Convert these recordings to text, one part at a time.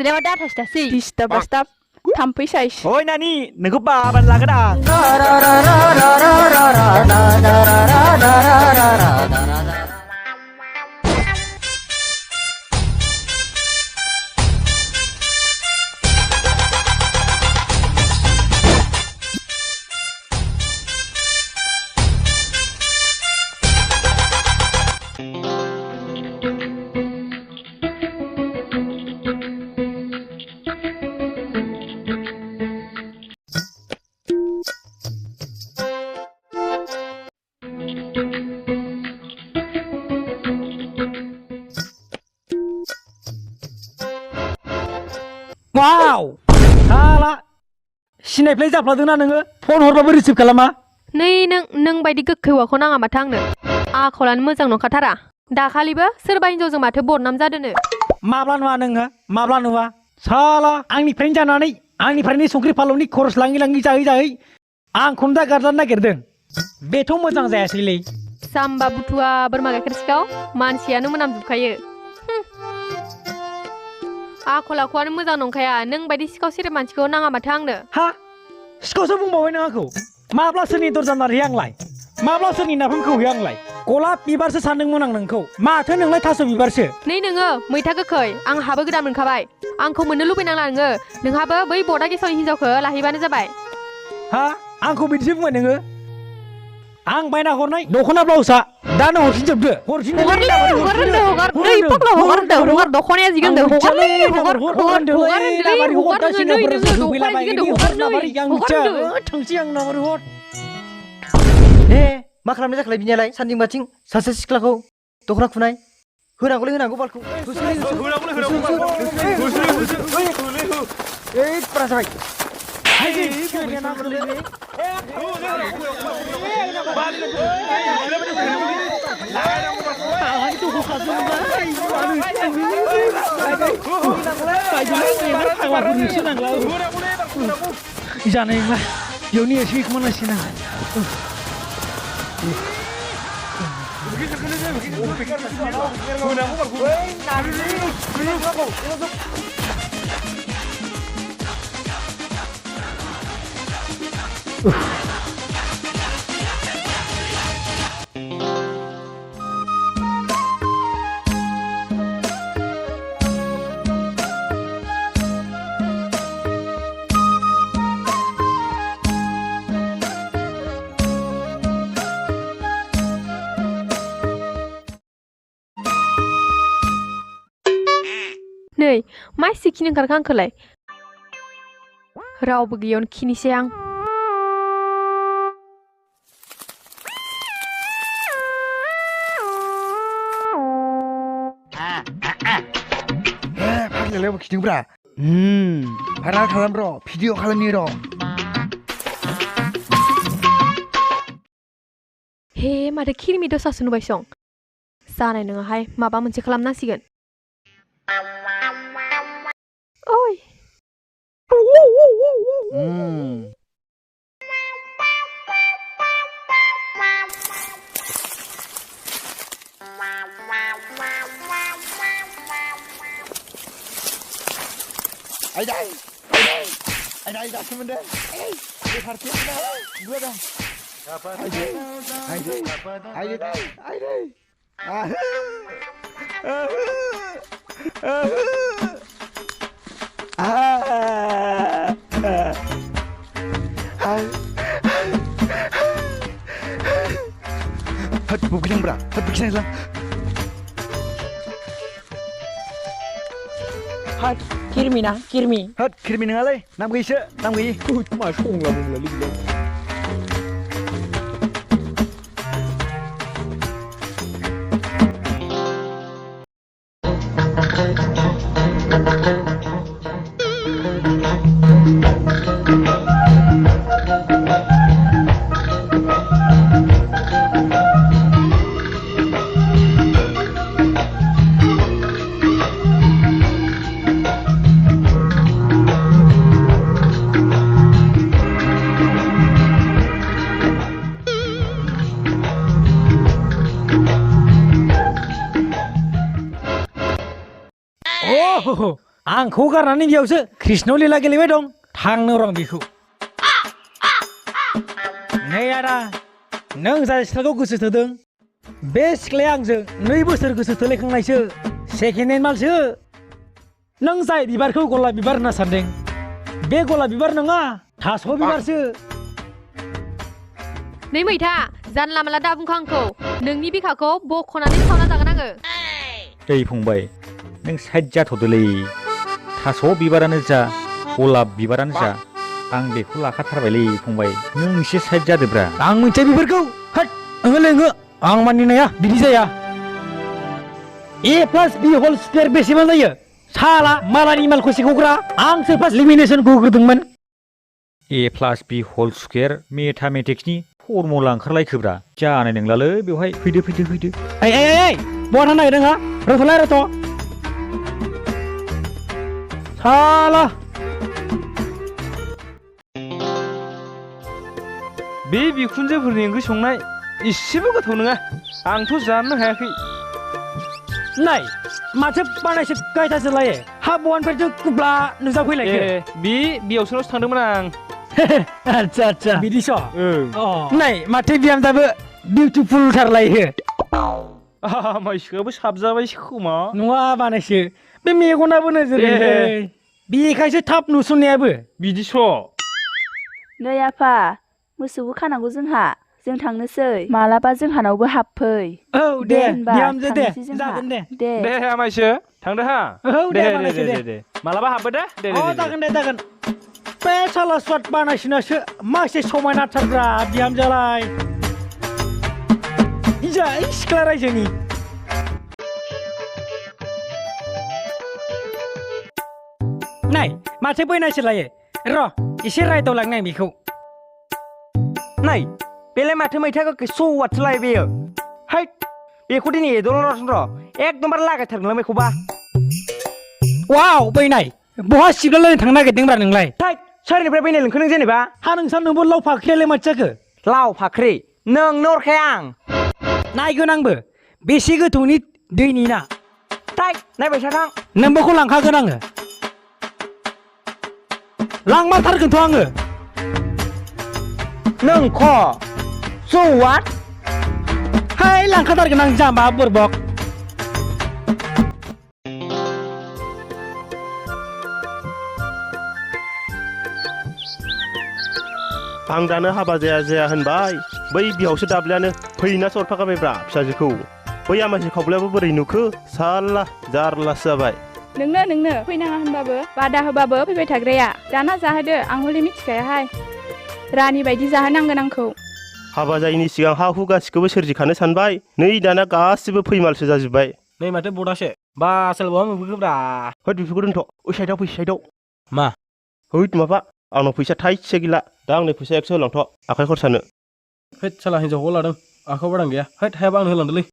जिरायबा दाथासि disturb थाम्फै size ओइ नानि नोंखौ बाबानो लागोन आं वाव साला सिनायफ्लाय जाफ्लादोंना नोङो फन हरबाबो रिसिभ खालामा नै नों बायदि गोख्रै हौवाखौ नाङा माथो आंनो आखलानो मोजां नंखाथारा दाखालिबो सोरबा हिनजावजों माथो बदनाम जादोंनो माब्ला नुवा नोङो माब्ला नुवा साला आंनिफ्रायनो जानानै आंनिफ्रायनो संख्रि फानलुनि खरस लाङै जाहै आंखौनो दा गारजानो नागिरदों बेथ' मोजां जायासैलै जाम्बा बुथुवा बोरमा गाइखेर सिखाव मानसियानो मोनामजोबखायो आखल आखुआनो मोजां नंखाया नों बायदि सिखाव सेरेब मानसिखौ नाङा माथो आंनो हा सिखावसो बुंबावबाय नों आंखौ माब्ला सोरनि दरजा नारहैयो आंलाय माब्ला सोरनि नाफाम खौहैयो आंलाय गलाब बिबारसो सानदोंमोन आं नोंखौ माथो नोंलाय थास' बिबारसो नै नोङो मैथा गोखै आं हाबो गोदान मोनखाबाय आंखौ मोननो लुबैनांला नोङो नोंहाबो बै बडा गेसावनि हिनजावखौ लाहैबानो जाबाय हा आंखौ बिदिसो बुंबाय नोङो आं बायना हरनाय दख'ना ब्लाउसआ दानो हरफिनजोबदो दख'नाया जिगोनदो मा खालामनाय जाखोलाय बिनियालाय सानदिं बाथिं सासे सिख्लाखौ दख'ना खुनाय होनांगौलै होनांगौ बालखौ जाबाय जानाय नंला बेयावनो एसे खोमानांसिगोन नै मा एसे खिनो ओंखारखो आंखौलाय रावबो गैयावनो खिनिसै आं फाग्लायालाय खिदोंब्रा भाइराल खालाम र' भिडिअ खालामनि र' हे माथो खिरमि दसासो नुबायसं जानाय नङाहाय माबा मोनसे खालामनांसिगोन ओइ Ay dapat benda. Dia parkir dah. Gua dah. Dapat. Hat bukan bra. Hat bukan lah. Hat kirmi Hat kirmi ngalai nam gisi Cuma song lah mula lagi. आंखौ गारनानै बेयावसो कृष्ण लीला गेलेबाय दं थांनो रं बेखौ नै आदा नों जाय सिख्लाखौ गोसो थोदों बे सिख्लाया आंजों 2 बोसोर गोसो थोलायखांनायसो सेकेन्ड हेन्ड मालसो नों जाय बिबारखौ गलाब बिबार होनना सानदों बे गलाब बिबार नङा थास' बिबारसो नै मैथा जानला माला दा बुंखा आंखौ नोंनि बिखाखौ बख'नानै सावना जागोन आङो ओइ फंबाय नों साइड जाथ'दोलै थास' बिबारानो जा गलाब बिबारानो जा आं बेखौ लाखाथारबायलै फंबाय नों एसे साइड जादोब्रा आं मिथिया बेफोरखौ होद ओहो लोङो आं मानिनाया बिदि जाया A+B होल स्कुवेर बेसेबां जायो साला मालानि मालखौ सेख'ग्रा आंसो फार्स्ट लिमिनेसनखौ होग्रोदोंमोन A+B होल स्कुवेर मेथामेटिक्सनि फर्मुला ओंखारलायखोब्रा जानाय नंलालै बेवहाय फैदो ओइ बहा थांनो नागिरदों हा रोंथ'लाय रोंथ' साला बे बिखुनजोफोरनि ओंख्रि संनाय इसेबो गोथाव नङा आंथ' जानो हायाखै नाय माथो बानायसो गायथासो लायो हा बहानिफ्रायसो कुब्ला नुजाफैलायखो बेयावसोल'सो थांदोंमोन आं आच्छा बिदिस' नाय माथो बिहामजाबो बिउटिफुलथार लायो मानसिखौबो साबजाबायसो खोमा नङा बानायसो बे मेगनाबो नोजोर बेखायसो थाब नुसननायाबो बिदिस' नै आफा मोसौबो खानांगौ जों थांनोसै मालाबा जोंहानावबो हाबफै औ दे होनबा बिहामजो दे थांनोसै जोंहा। जागोन दे दे आमायसो थांदो हा औ दे बानायसो दे मालाबा हाबबो दे जागोन बे साला स्वाद बानायसिनासो मासे समायनाथारब्रा बिहामजोलाय जाय सिख्ला रायजोनि नाय माथो बैनायसो लायो र' एसे रायदावलांनो आं बेखौ नै बेलाय माथो मैथा गोखै सौवाथसो लायो बेयो हैद बेखौ दिनै एदल'रसन र' एकदमबारे लागायथारगोनलां बेखौबा वाव बैनाय बहा सिबलायलायनो थांनो नागिरदोंब्रा नोंलाय थैद सोरनिफ्राय बैनाय लिंखो नों जेनेबा हा नोंसा नोंबो लाव फाख्रियालाय माथो जाखो लाव फाख्रि नोंनो हरखाया आं नायगोन आंबो बेसे गोथौनि दैनि ना थैद नायबायसा थां नोंबोखौ लांखागोन आङो लांमारथारगोनथ' आङो नोंख' सौवाथ हाय लांखाथारगोन आं जाम्बा बोरबक आं दानो हाबा जाया होनबाय बै बिहावसो दाब्लियानो फैना सरफाखाबायब्रा फिसाजोखौ बै आमासि खावब्लायाबो बोरै नुखो साला जारलासो जाबाय नोंनो फैनाङा होनबाबो बादा होबाबो फैबाय थाग्राया दाना जाहोदो आं हले मिथिखायाहाय रानि बायदि जाहोनांगोन आंखौ हाबा जायैनि सिगां हा हु गासिखौबो सोरजिखानो सानबाय नै दाना गासिबो फैमालसो जाजोब्बाय नै माथो बदासो बासल बहा मोनफैखोब्रा होद बेफोरखौ दोनथ' ओइ साइडआव फै साइडआव मा हैद माबा आंनाव फैसा थाइसे गैला दा आंनो फैसा 100 होलांथ' आखाइ खरसानो हैद साला हिन्जावखौ लादों आखायाव बादां गैया हैद हायाबा आंनो होलांदोलै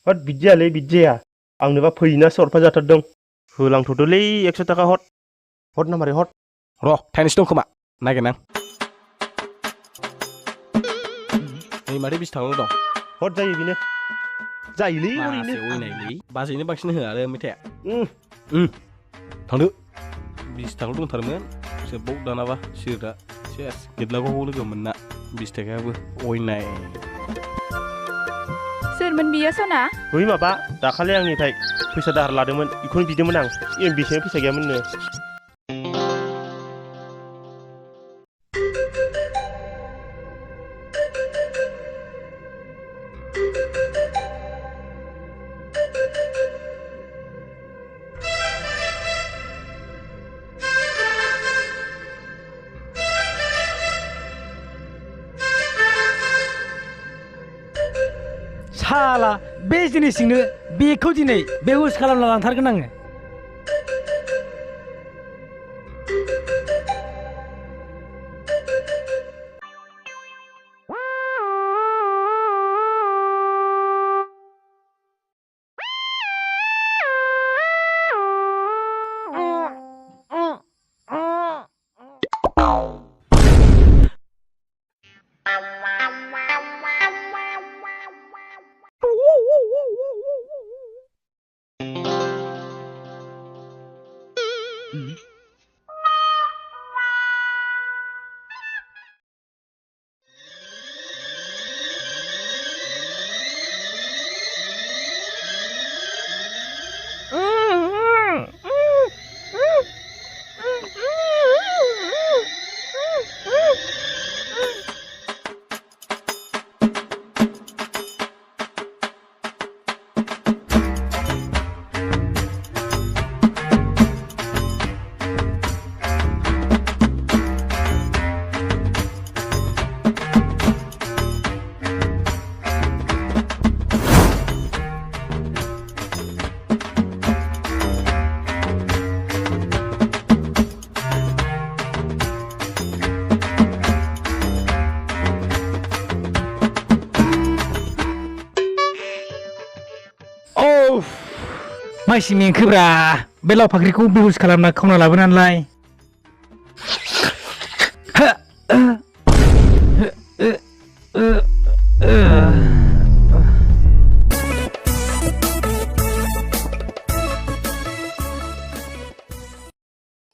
होद बिदि जाया आंनोबा फैनासो हरफा जाथारदों होलांथ'दोलै 100 थाखा हर नाम्बारै हर र' थाइनैसो दं खोमा नागिरनां नै माथो 20 थाखाल' दं हर जायो बेनो जायोलै ओरैनो ओरैनो बाजैनो बांसिन होआ आरो मेथाइआ थांदो 20 थाखाल' दंथारोमोन जोबबाव दानाबा सिरदा सेस गिदलाखौ लोगो मोनना 20 थाखायाबो अयनाय सोरमोन बियो सना बै माबा दाखालि आंनिफ्राय फैसा दाहार लादोंमोन बेखौनो बिदोंमोन आं बेसेनो फैसा गैयामोननो साला बे जिनिसजोंनो बेखौ दिनै बेहुस खालामना लांथारगोन आङो माइसि मेंखोब्रा बे लाव फाख्रिखौ बेहुस खालामना खावना लाबोनानैलाय